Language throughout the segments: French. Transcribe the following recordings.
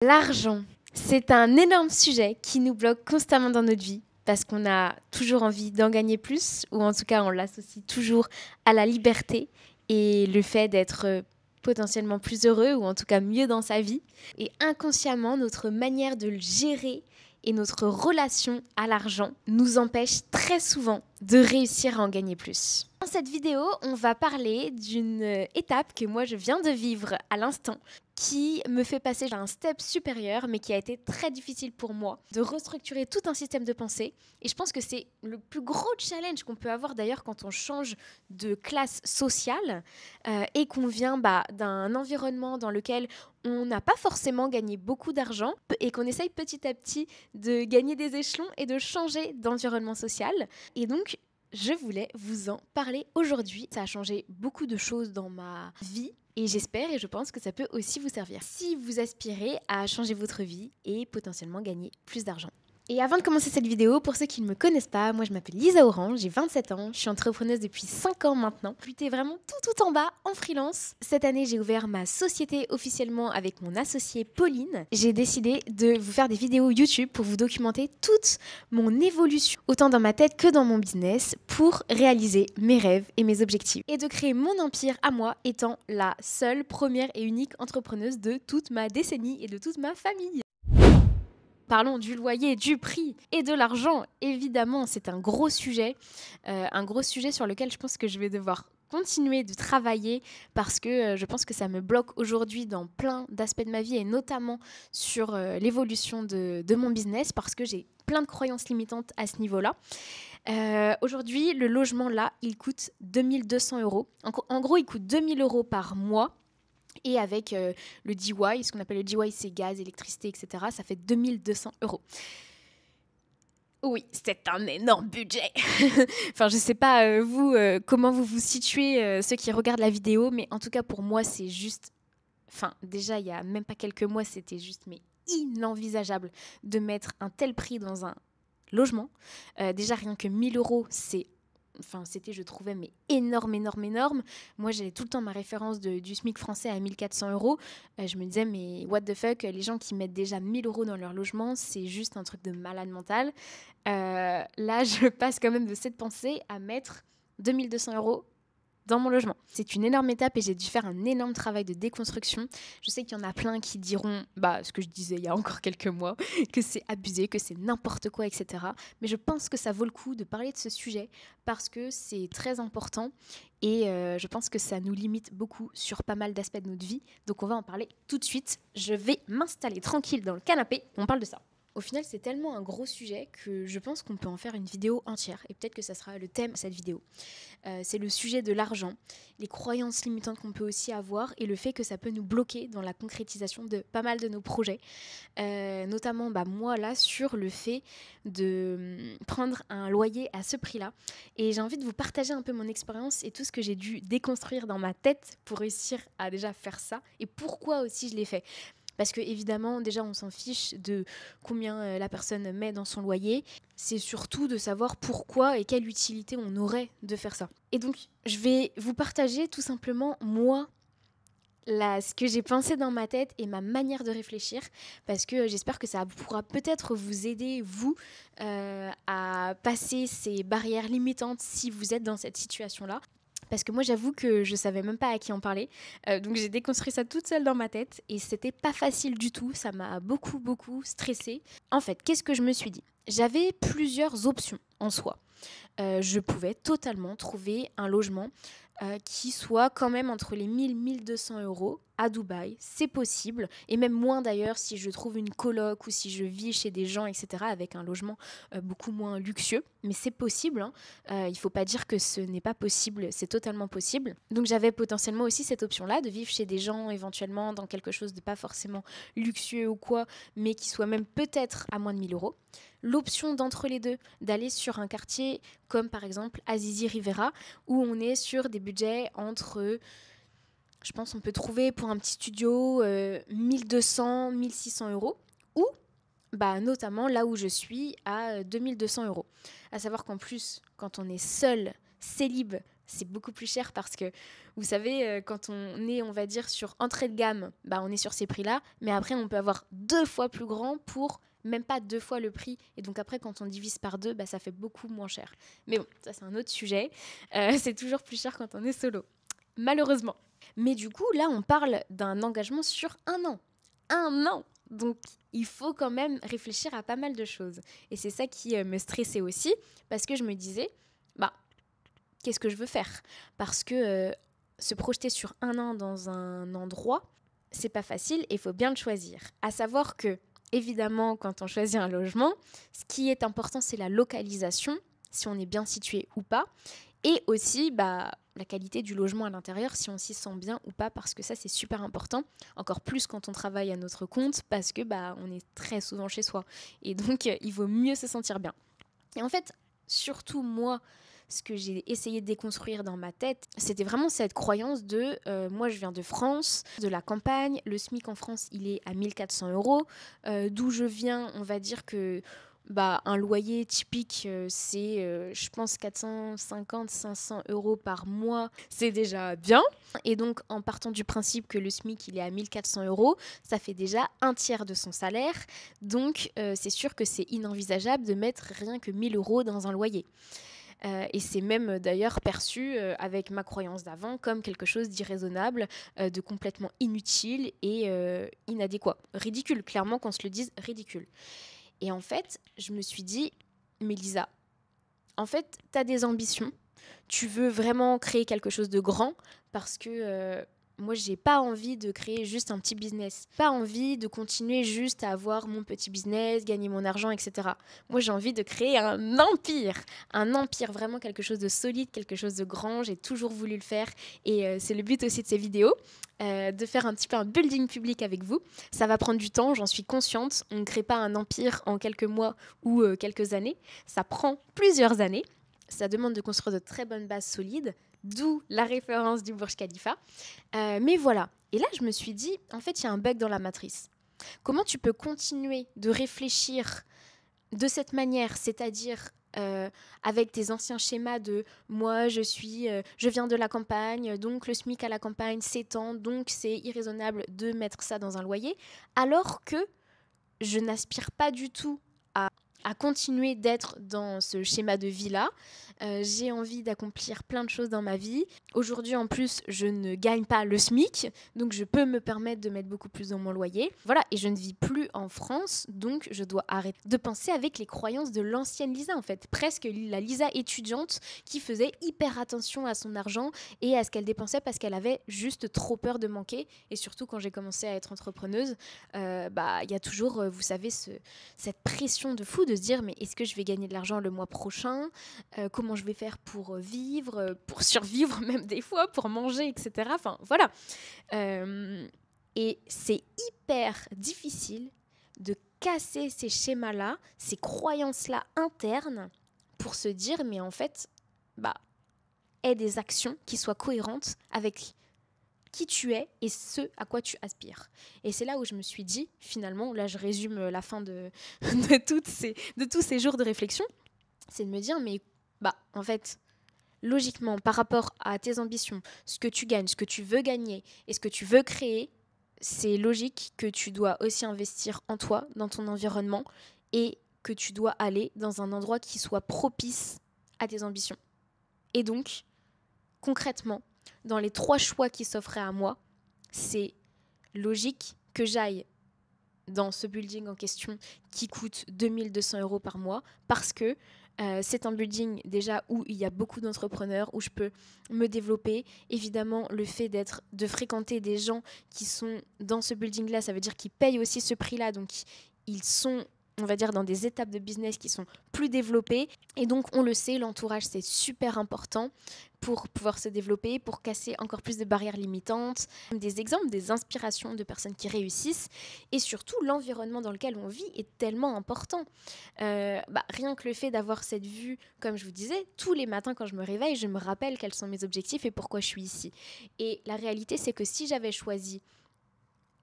L'argent, c'est un énorme sujet qui nous bloque constamment dans notre vie parce qu'on a toujours envie d'en gagner plus, ou en tout cas on l'associe toujours à la liberté et le fait d'être potentiellement plus heureux ou en tout cas mieux dans sa vie. Et inconsciemment, notre manière de le gérer et notre relation à l'argent nous empêche très souvent de réussir à en gagner plus. Dans cette vidéo, on va parler d'une étape que moi je viens de vivre à l'instant, qui me fait passer à un step supérieur, mais qui a été très difficile pour moi de restructurer tout un système de pensée. Et je pense que c'est le plus gros challenge qu'on peut avoir d'ailleurs quand on change de classe sociale et qu'on vient d'un environnement dans lequel on n'a pas forcément gagné beaucoup d'argent et qu'on essaye petit à petit de gagner des échelons et de changer d'environnement social. Et donc, je voulais vous en parler aujourd'hui. Ça a changé beaucoup de choses dans ma vie et j'espère et je pense que ça peut aussi vous servir si vous aspirez à changer votre vie et potentiellement gagner plus d'argent. Et avant de commencer cette vidéo, pour ceux qui ne me connaissent pas, moi je m'appelle Lisa Orange, j'ai 27 ans, je suis entrepreneuse depuis 5 ans maintenant. J'étais vraiment tout en bas en freelance. Cette année, j'ai ouvert ma société officiellement avec mon associée Pauline. J'ai décidé de vous faire des vidéos YouTube pour vous documenter toute mon évolution, autant dans ma tête que dans mon business, pour réaliser mes rêves et mes objectifs. Et de créer mon empire à moi, étant la seule, première et unique entrepreneuse de toute ma décennie et de toute ma famille. Parlons du loyer, du prix et de l'argent. Évidemment, c'est un gros sujet sur lequel je pense que je vais devoir continuer de travailler parce que je pense que ça me bloque aujourd'hui dans plein d'aspects de ma vie et notamment sur l'évolution de mon business parce que j'ai plein de croyances limitantes à ce niveau-là. Aujourd'hui, le logement là, il coûte 2200 €. En gros, il coûte 2000 € par mois. Et avec le DY, ce qu'on appelle le DY, c'est gaz, électricité, etc., ça fait 2200 €. Oui, c'est un énorme budget. Enfin, je sais pas, vous, comment vous vous situez, ceux qui regardent la vidéo, mais en tout cas, pour moi, c'est juste... Enfin, déjà, il y a même pas quelques mois, c'était juste mais inenvisageable de mettre un tel prix dans un logement. Déjà, rien que 1000 €, c'était, je trouvais, mais énorme. Moi, j'avais tout le temps ma référence du SMIC français à 1400 €. Je me disais, mais what the fuck, les gens qui mettent déjà 1000 € dans leur logement, c'est juste un truc de malade mental. Là, je passe quand même de cette pensée à mettre 2200 € dans mon logement. C'est une énorme étape et j'ai dû faire un énorme travail de déconstruction. Je sais qu'il y en a plein qui diront, ce que je disais il y a encore quelques mois, que c'est abusé, que c'est n'importe quoi, etc. Mais je pense que ça vaut le coup de parler de ce sujet parce que c'est très important et je pense que ça nous limite beaucoup sur pas mal d'aspects de notre vie. Donc on va en parler tout de suite. Je vais m'installer tranquille dans le canapé. On parle de ça. Au final, c'est tellement un gros sujet que je pense qu'on peut en faire une vidéo entière. Et peut-être que ça sera le thème de cette vidéo. C'est le sujet de l'argent, les croyances limitantes qu'on peut aussi avoir et le fait que ça peut nous bloquer dans la concrétisation de pas mal de nos projets. Notamment, moi, là, sur le fait de prendre un loyer à ce prix-là. Et j'ai envie de vous partager un peu mon expérience et tout ce que j'ai dû déconstruire dans ma tête pour réussir à déjà faire ça. Et pourquoi aussi je l'ai fait. Parce que évidemment, déjà, on s'en fiche de combien la personne met dans son loyer. C'est surtout de savoir pourquoi et quelle utilité on aurait de faire ça. Et donc, je vais vous partager tout simplement, moi, ce que j'ai pensé dans ma tête et ma manière de réfléchir. Parce que j'espère que ça pourra peut-être vous aider, vous, à passer ces barrières limitantes si vous êtes dans cette situation-là. Parce que moi, j'avoue que je savais même pas à qui en parler. Donc, j'ai déconstruit ça toute seule dans ma tête. Et c'était pas facile du tout. Ça m'a beaucoup stressée. En fait, qu'est-ce que je me suis dit ? J'avais plusieurs options en soi. Je pouvais totalement trouver un logement qui soit quand même entre les 1000 et 1200 € à Dubaï. C'est possible. Et même moins d'ailleurs si je trouve une coloc ou si je vis chez des gens, etc. avec un logement beaucoup moins luxueux. Mais c'est possible. Il ne faut pas dire que ce n'est pas possible. C'est totalement possible. Donc j'avais potentiellement aussi cette option-là de vivre chez des gens éventuellement dans quelque chose de pas forcément luxueux ou quoi, mais qui soit même peut-être à moins de 1000 €. L'option d'entre les deux, d'aller sur un quartier comme par exemple Azizi Rivera, où on est sur des budgets entre, je pense on peut trouver pour un petit studio 1200, 1600 €, ou notamment là où je suis à 2200 €. À savoir qu'en plus, quand on est seul, célib, c'est beaucoup plus cher parce que, vous savez, quand on est, on va dire, sur entrée de gamme, bah, on est sur ces prix-là. Mais après, on peut avoir 2 fois plus grand pour même pas 2 fois le prix. Et donc après, quand on divise par 2, bah, ça fait beaucoup moins cher. Mais bon, ça c'est un autre sujet. C'est toujours plus cher quand on est solo, malheureusement. Mais du coup, là, on parle d'un engagement sur 1 an. 1 an! Donc, il faut quand même réfléchir à pas mal de choses. Et c'est ça qui me stressait aussi, parce que je me disais, bah, qu'est-ce que je veux faire? Parce que se projeter sur 1 an dans un endroit, c'est pas facile et il faut bien le choisir. À savoir que, évidemment, quand on choisit un logement, ce qui est important, c'est la localisation, si on est bien situé ou pas, et aussi bah, la qualité du logement à l'intérieur, si on s'y sent bien ou pas, parce que ça, c'est super important, encore plus quand on travaille à notre compte, parce que bah, on est très souvent chez soi. Et donc, il vaut mieux se sentir bien. Et en fait, surtout moi, ce que j'ai essayé de déconstruire dans ma tête, c'était vraiment cette croyance de moi je viens de France, de la campagne, le SMIC en France il est à 1400 euros, d'où je viens on va dire que bah, un loyer typique c'est je pense 450-500 euros par mois, c'est déjà bien. Et donc en partant du principe que le SMIC il est à 1400 euros, ça fait déjà un tiers de son salaire, donc c'est sûr que c'est inenvisageable de mettre rien que 1000 euros dans un loyer. Et c'est même d'ailleurs perçu avec ma croyance d'avant comme quelque chose d'irraisonnable, de complètement inutile et inadéquat. Ridicule, clairement qu'on se le dise, ridicule. Et en fait, je me suis dit, Mélisa, en fait, tu as des ambitions, tu veux vraiment créer quelque chose de grand parce que moi, j'ai pas envie de créer juste un petit business. Pas envie de continuer juste à avoir mon petit business, gagner mon argent, etc. Moi, j'ai envie de créer un empire. Un empire, vraiment quelque chose de solide, quelque chose de grand. J'ai toujours voulu le faire. Et c'est le but aussi de ces vidéos, de faire un petit peu un building public avec vous. Ça va prendre du temps, j'en suis consciente. On ne crée pas un empire en quelques mois ou quelques années. Ça prend plusieurs années. Ça demande de construire de très bonnes bases solides, d'où la référence du Burj Khalifa. Mais voilà. Et là, je me suis dit, en fait, il y a un bug dans la matrice. Comment tu peux continuer de réfléchir de cette manière, c'est-à-dire avec tes anciens schémas de moi, je viens de la campagne, donc le SMIC à la campagne s'étend, donc c'est irraisonnable de mettre ça dans un loyer, alors que je n'aspire pas du tout à continuer d'être dans ce schéma de vie-là. J'ai envie d'accomplir plein de choses dans ma vie. Aujourd'hui, en plus, je ne gagne pas le SMIC, donc je peux me permettre de mettre beaucoup plus dans mon loyer. Voilà, et je ne vis plus en France, donc je dois arrêter de penser avec les croyances de l'ancienne Lisa, en fait. Presque la Lisa étudiante qui faisait hyper attention à son argent et à ce qu'elle dépensait parce qu'elle avait juste trop peur de manquer. Et surtout, quand j'ai commencé à être entrepreneuse, il y a toujours, vous savez, cette pression de fou de se dire mais est-ce que je vais gagner de l'argent le mois prochain, comment je vais faire pour vivre, pour survivre même des fois, pour manger, etc. Enfin voilà. Et c'est hyper difficile de casser ces schémas-là, ces croyances-là internes pour se dire mais en fait, aie des actions qui soient cohérentes avec qui tu es et ce à quoi tu aspires. Et c'est là où je me suis dit, finalement, là je résume la fin de tous ces jours de réflexion, c'est de me dire, mais en fait, logiquement, par rapport à tes ambitions, ce que tu gagnes, ce que tu veux gagner et ce que tu veux créer, c'est logique que tu dois aussi investir en toi, dans ton environnement, et que tu dois aller dans un endroit qui soit propice à tes ambitions. Et donc, concrètement, dans les 3 choix qui s'offraient à moi, c'est logique que j'aille dans ce building en question qui coûte 2200 € par mois parce que c'est un building déjà où il y a beaucoup d'entrepreneurs, où je peux me développer. Évidemment, le fait de fréquenter des gens qui sont dans ce building-là, ça veut dire qu'ils payent aussi ce prix-là, donc ils sont, on va dire, dans des étapes de business qui sont plus développées. Et donc, on le sait, l'entourage, c'est super important pour pouvoir se développer, pour casser encore plus de barrières limitantes. Des exemples, des inspirations de personnes qui réussissent. Et surtout, l'environnement dans lequel on vit est tellement important. Rien que le fait d'avoir cette vue, comme je vous disais, tous les matins quand je me réveille, je me rappelle quels sont mes objectifs et pourquoi je suis ici. Et la réalité, c'est que si j'avais choisi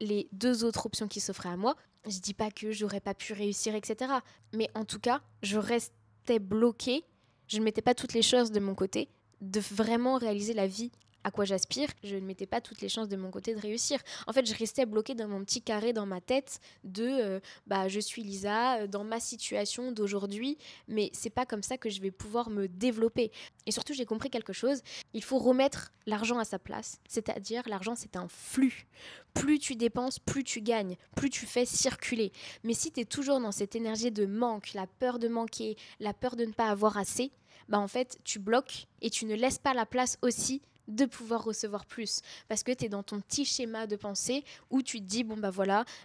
les 2 autres options qui s'offraient à moi, je dis pas que j'aurais pas pu réussir, etc. Mais en tout cas, je restais bloquée, je ne mettais pas toutes les choses de mon côté, de vraiment réaliser la vie à quoi j'aspire, je ne mettais pas toutes les chances de mon côté de réussir. En fait, je restais bloquée dans mon petit carré dans ma tête de je suis Lisa, dans ma situation d'aujourd'hui, mais c'est pas comme ça que je vais pouvoir me développer. Et surtout, j'ai compris quelque chose, il faut remettre l'argent à sa place, c'est-à-dire l'argent c'est un flux. Plus tu dépenses, plus tu gagnes, plus tu fais circuler. Mais si tu es toujours dans cette énergie de manque, la peur de manquer, la peur de ne pas avoir assez, en fait, tu bloques et tu ne laisses pas la place aussi de pouvoir recevoir plus, parce que tu es dans ton petit schéma de pensée où tu te dis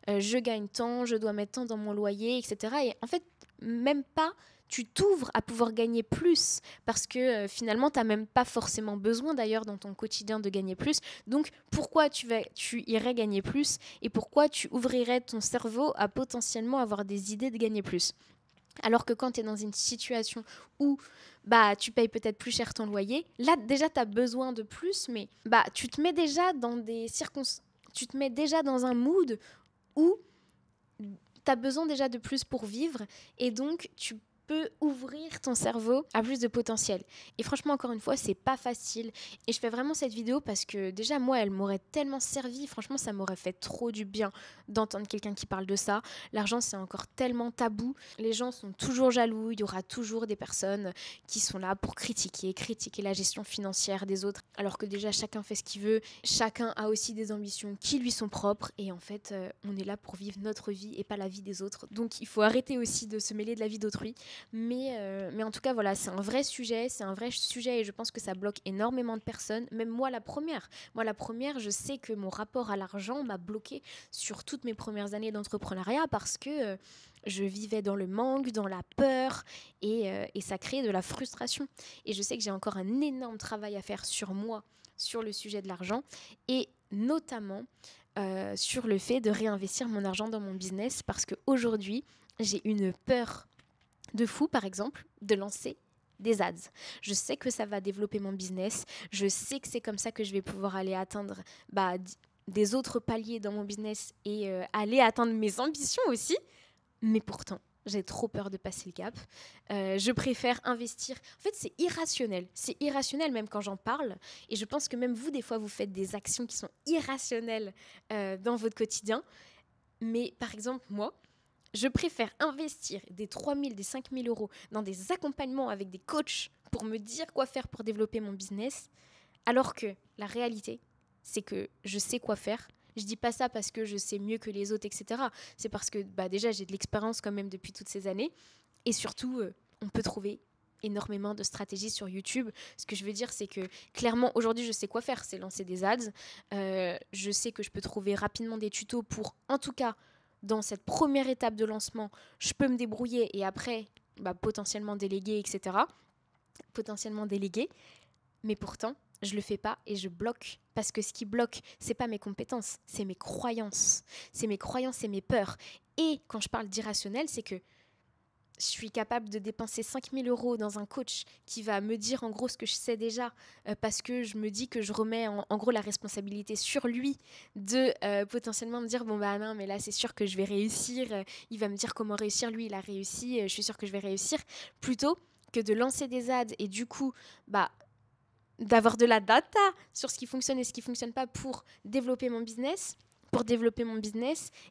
je gagne tant, je dois mettre tant dans mon loyer, etc. Et en fait, même pas, tu t'ouvres à pouvoir gagner plus, parce que finalement, tu n'as même pas forcément besoin d'ailleurs dans ton quotidien de gagner plus. Donc pourquoi tu irais gagner plus, et pourquoi tu ouvrirais ton cerveau à potentiellement avoir des idées de gagner plus? Alors que quand tu es dans une situation où tu payes peut-être plus cher ton loyer, là déjà tu as besoin de plus, mais tu te mets déjà dans des circonstances, tu te mets déjà dans un mood où tu as besoin déjà de plus pour vivre, et donc tu peux ouvrir ton cerveau à plus de potentiel. Et franchement, encore une fois, c'est pas facile. Et je fais vraiment cette vidéo parce que déjà, moi, elle m'aurait tellement servi. Franchement, ça m'aurait fait trop du bien d'entendre quelqu'un qui parle de ça. L'argent, c'est encore tellement tabou. Les gens sont toujours jaloux. Il y aura toujours des personnes qui sont là pour critiquer la gestion financière des autres. Alors que déjà, chacun fait ce qu'il veut. Chacun a aussi des ambitions qui lui sont propres. Et en fait, on est là pour vivre notre vie et pas la vie des autres. Donc, il faut arrêter aussi de se mêler de la vie d'autrui. Mais en tout cas, voilà, c'est un vrai sujet et je pense que ça bloque énormément de personnes, même moi la première. Moi la première, je sais que mon rapport à l'argent m'a bloquée sur toutes mes premières années d'entrepreneuriat parce que je vivais dans le manque, dans la peur et ça crée de la frustration. Et je sais que j'ai encore un énorme travail à faire sur moi, sur le sujet de l'argent et notamment sur le fait de réinvestir mon argent dans mon business parce qu'aujourd'hui, j'ai une peur de fou, par exemple, de lancer des ads. Je sais que ça va développer mon business. Je sais que c'est comme ça que je vais pouvoir aller atteindre des autres paliers dans mon business et aller atteindre mes ambitions aussi. Mais pourtant, j'ai trop peur de passer le cap. Je préfère investir. En fait, c'est irrationnel. C'est irrationnel même quand j'en parle. Et je pense que même vous, des fois, vous faites des actions qui sont irrationnelles dans votre quotidien. Mais par exemple, moi, je préfère investir des 3 000, des 5 000 euros dans des accompagnements avec des coachs pour me dire quoi faire pour développer mon business, alors que la réalité, c'est que je sais quoi faire. Je dis pas ça parce que je sais mieux que les autres, etc. C'est parce que déjà, j'ai de l'expérience quand même depuis toutes ces années. Et surtout, on peut trouver énormément de stratégies sur YouTube. Ce que je veux dire, c'est que clairement, aujourd'hui, je sais quoi faire. C'est lancer des ads. Je sais que je peux trouver rapidement des tutos pour, en tout cas, dans cette première étape de lancement, je peux me débrouiller et après, potentiellement déléguer, etc. Potentiellement déléguer. Mais pourtant, je le fais pas et je bloque. Parce que ce qui bloque, c'est pas mes compétences, c'est mes croyances. C'est mes croyances et mes peurs. Et quand je parle d'irrationnel, c'est que je suis capable de dépenser 5 000 euros dans un coach qui va me dire en gros ce que je sais déjà parce que je me dis que je remets en gros la responsabilité sur lui de potentiellement me dire non mais là c'est sûr que je vais réussir, il va me dire comment réussir, lui il a réussi, je suis sûre que je vais réussir, plutôt que de lancer des ads et du coup d'avoir de la data sur ce qui fonctionne et ce qui fonctionne pas pour développer mon business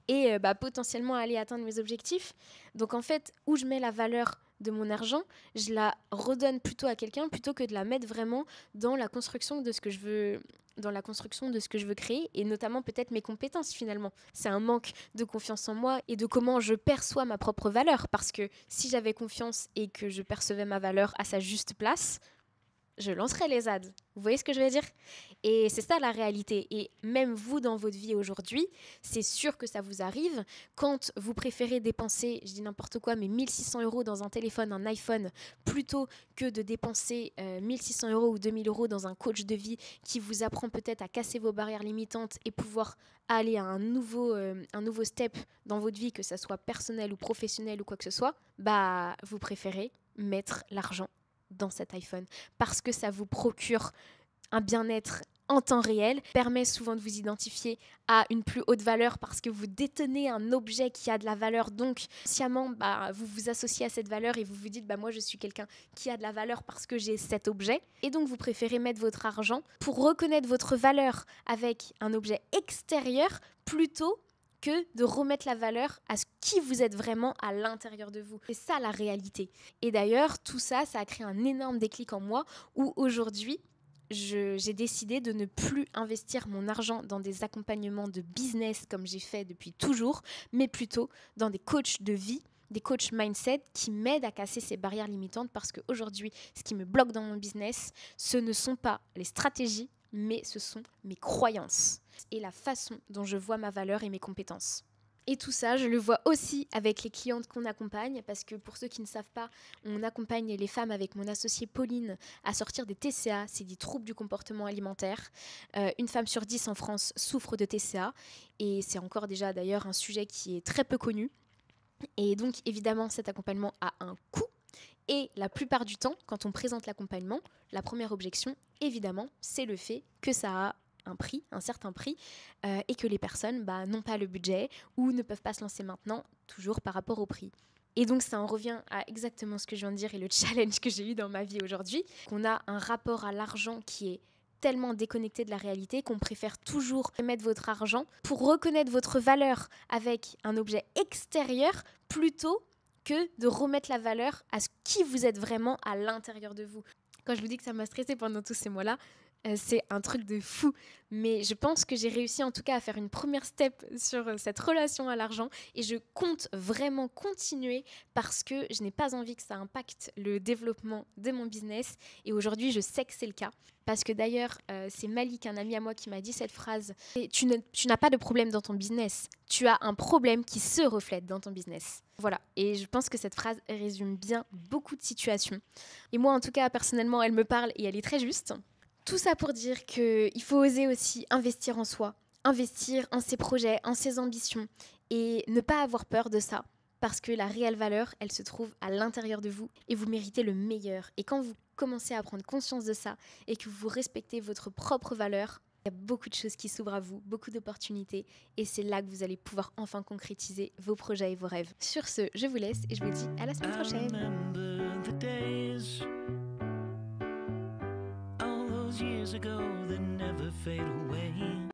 et potentiellement aller atteindre mes objectifs. Donc en fait, où je mets la valeur de mon argent, je la redonne plutôt à quelqu'un plutôt que de la mettre vraiment dans la construction de ce que je veux créer et notamment peut-être mes compétences finalement. C'est un manque de confiance en moi et de comment je perçois ma propre valeur parce que si j'avais confiance et que je percevais ma valeur à sa juste place, je lancerai les ads. Vous voyez ce que je veux dire? Et c'est ça la réalité. Et même vous, dans votre vie aujourd'hui, c'est sûr que ça vous arrive. Quand vous préférez dépenser, je dis n'importe quoi, mais 1 600 euros dans un téléphone, un iPhone, plutôt que de dépenser 1 600 euros ou 2 000 euros dans un coach de vie qui vous apprend peut-être à casser vos barrières limitantes et pouvoir aller à un nouveau step dans votre vie, que ça soit personnel ou professionnel ou quoi que ce soit, vous préférez mettre l'argent dans cet iPhone parce que ça vous procure un bien-être en temps réel, permet souvent de vous identifier à une plus haute valeur parce que vous détenez un objet qui a de la valeur. Donc, sciemment, vous vous associez à cette valeur et vous vous dites, moi, je suis quelqu'un qui a de la valeur parce que j'ai cet objet. Et donc, vous préférez mettre votre argent pour reconnaître votre valeur avec un objet extérieur plutôt que de remettre la valeur à ce qui vous êtes vraiment à l'intérieur de vous. C'est ça la réalité. Et d'ailleurs, tout ça, ça a créé un énorme déclic en moi où aujourd'hui, j'ai décidé de ne plus investir mon argent dans des accompagnements de business comme j'ai fait depuis toujours, mais plutôt dans des coachs de vie, des coachs mindset qui m'aident à casser ces barrières limitantes parce qu'aujourd'hui, ce qui me bloque dans mon business, ce ne sont pas les stratégies, mais ce sont mes croyances et la façon dont je vois ma valeur et mes compétences. Et tout ça, je le vois aussi avec les clientes qu'on accompagne, parce que pour ceux qui ne savent pas, on accompagne les femmes avec mon associée Pauline à sortir des TCA, c'est des troubles du comportement alimentaire. Une femme sur 10 en France souffre de TCA, et c'est encore déjà d'ailleurs un sujet qui est très peu connu. Et donc évidemment, cet accompagnement a un coût. Et la plupart du temps, quand on présente l'accompagnement, la première objection, évidemment, c'est le fait que ça a un prix, un certain prix, et que les personnes n'ont pas le budget ou ne peuvent pas se lancer maintenant, toujours par rapport au prix. Et donc ça en revient à exactement ce que je viens de dire et le challenge que j'ai eu dans ma vie aujourd'hui, qu'on a un rapport à l'argent qui est tellement déconnecté de la réalité qu'on préfère toujours mettre votre argent pour reconnaître votre valeur avec un objet extérieur plutôt que de remettre la valeur à ce qui vous êtes vraiment à l'intérieur de vous. Quand je vous dis que ça m'a stressée pendant tous ces mois-là, c'est un truc de fou. Mais je pense que j'ai réussi en tout cas à faire une première step sur cette relation à l'argent et je compte vraiment continuer parce que je n'ai pas envie que ça impacte le développement de mon business et aujourd'hui je sais que c'est le cas. Parce que d'ailleurs, c'est Malik, un ami à moi, qui m'a dit cette phrase. Tu n'as pas de problème dans ton business. Tu as un problème qui se reflète dans ton business. Voilà. Et je pense que cette phrase résume bien beaucoup de situations. Et moi, en tout cas, personnellement, elle me parle et elle est très juste. Tout ça pour dire qu'il faut oser aussi investir en soi, investir en ses projets, en ses ambitions et ne pas avoir peur de ça. Parce que la réelle valeur, elle se trouve à l'intérieur de vous et vous méritez le meilleur. Et quand vous commencez à prendre conscience de ça et que vous respectez votre propre valeur, il y a beaucoup de choses qui s'ouvrent à vous, beaucoup d'opportunités et c'est là que vous allez pouvoir enfin concrétiser vos projets et vos rêves. Sur ce, je vous laisse et je vous dis à la semaine prochaine. Years ago that never fade away.